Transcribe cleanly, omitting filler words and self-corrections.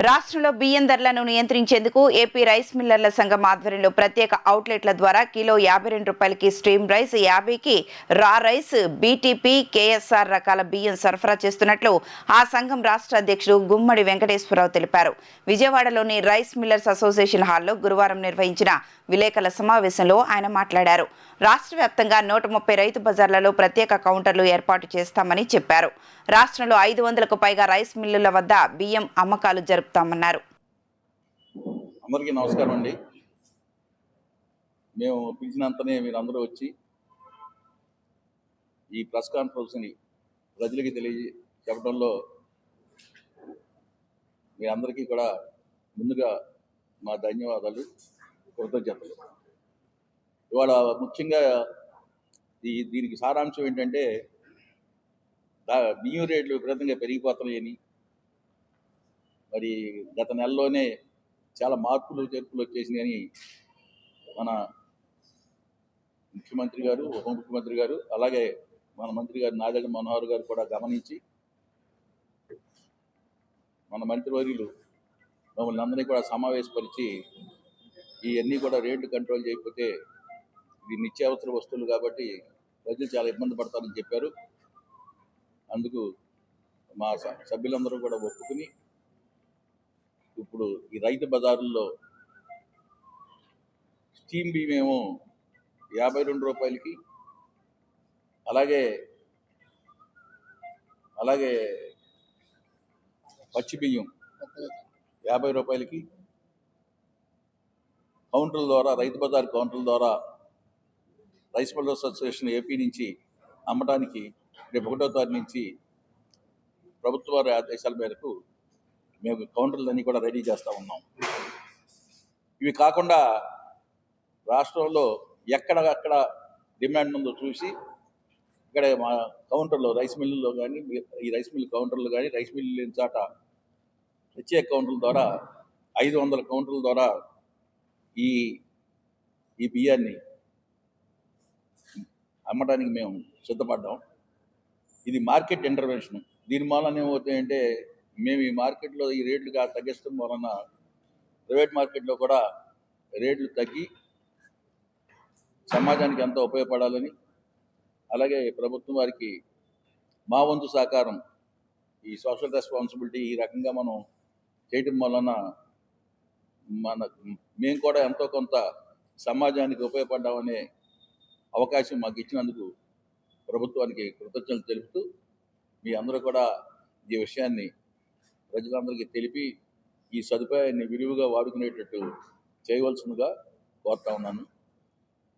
రాష్ట్రంలో బియ్యం ధరలను నియంత్రించేందుకు ఏపీ రైస్ మిల్లర్ల సంఘం ఆధ్వర్యంలో ప్రత్యేక అవుట్లెట్ల ద్వారా కిలో ₹52కి స్ట్రీమ్ రైస్, 50కి రా రైస్, బీటీపీ, కేఎస్ఆర్ రకాల బియ్యం సరఫరా చేస్తున్నట్లు ఆ సంఘం రాష్ట్ర అధ్యక్షుడు గుమ్మడి వెంకటేశ్వరరావు తెలిపారు. విజయవాడలోని రైస్ మిల్లర్స్ అసోసియేషన్ హాల్లో గురువారం నిర్వహించిన విలేకరుల సమావేశంలో ఆయన మాట్లాడారు. రాష్ట్ర వ్యాప్తంగా 130 రైతు బజార్లలో ప్రత్యేక కౌంటర్లు ఏర్పాటు చేస్తామని చెప్పారు. రాష్ట్రంలో 500కు పైగా రైస్ మిల్లుల వద్ద బియ్యం అమ్మకాలు జరుపుతామన్నారు. అందరికీ నమస్కారం అండి. మేము పిలిచినంతనే మీరందరూ వచ్చి ఈ ప్రెస్ కాన్ఫరెన్స్ని ప్రజలకి చెప్పడంలో మీ అందరికీ కూడా ముందుగా మా ధన్యవాదాలు, కృతజ్ఞతలు. ఇవాళ ముఖ్యంగా దీనికి సారాంశం ఏంటంటే బియ్యం రేట్లు విపరీతంగా పెరిగిపోతున్నాయని, మరి గత నెలలోనే చాలా మార్పులు చేర్పులు వచ్చేసినాయని మన ముఖ్యమంత్రి గారు, ఉప ముఖ్యమంత్రి గారు, అలాగే మన మంత్రి గారు నాదెళ్ల మనోహర్ గారు కూడా గమనించి మన మంత్రివర్యులు మమ్మల్ని అందరినీ కూడా సమావేశపరిచి ఇవన్నీ కూడా రేట్లు కంట్రోల్ చేయకపోతే ఇది నిత్యావసర వస్తువులు కాబట్టి ప్రజలు చాలా ఇబ్బంది పడతారని చెప్పారు. అందుకు మా సభ్యులందరూ కూడా ఒప్పుకుని ఇప్పుడు ఈ రైతు బజారుల్లో స్టీమ్ బియ్యం ఏమో ₹52, అలాగే పచ్చి బియ్యం ₹50 కౌంటర్ల ద్వారా, రైతు బజార్ కౌంటర్ల ద్వారా రైస్ మిల్లర్స్ అసోసియేషన్ ఏపీ నుంచి అమ్మడానికి రేపు 1వ తారీఖు నుంచి ప్రభుత్వ వారి ఆదేశాల మేరకు మేము కౌంటర్లన్నీ కూడా రెడీ చేస్తూ ఉన్నాం. ఇవి కాకుండా రాష్ట్రంలో ఎక్కడెక్కడ డిమాండ్ ఉందో చూసి ఇక్కడ మా కౌంటర్లో రైస్ మిల్లుల్లో కానీ, ఈ రైస్ మిల్ కౌంటర్లు కానీ, రైస్ మిల్లు లేని చాట ప్రత్యేక కౌంటర్ల ద్వారా 500 కౌంటర్ల ద్వారా ఈ బియ్యాన్ని అమ్మడానికి మేము సిద్ధపడ్డాం. ఇది మార్కెట్ ఇంటర్వెన్షన్. దీని మూలన ఏమవుతాయంటే మేము ఈ మార్కెట్లో ఈ రేట్లు తగ్గించడం వలన ప్రైవేట్ మార్కెట్లో కూడా రేట్లు తగ్గి సమాజానికి ఎంతో ఉపయోగపడాలని, అలాగే ప్రభుత్వం వారికి మా వంతు సహకారం, ఈ సోషల్ రెస్పాన్సిబిలిటీ ఈ రకంగా మనం చేయటం వలన మేము కూడా ఎంతో కొంత సమాజానికి ఉపయోగపడ్డామనే అవకాశం మాకు ఇచ్చినందుకు ప్రభుత్వానికి కృతజ్ఞతలు తెలుపుతూ మీ అందరూ కూడా ఈ విషయాన్ని ప్రజలందరికీ తెలిపి ఈ సదుపాయాన్ని విరివిగా వాడుకునేటట్టు చేయవలసిందిగా కోరుతా ఉన్నాను.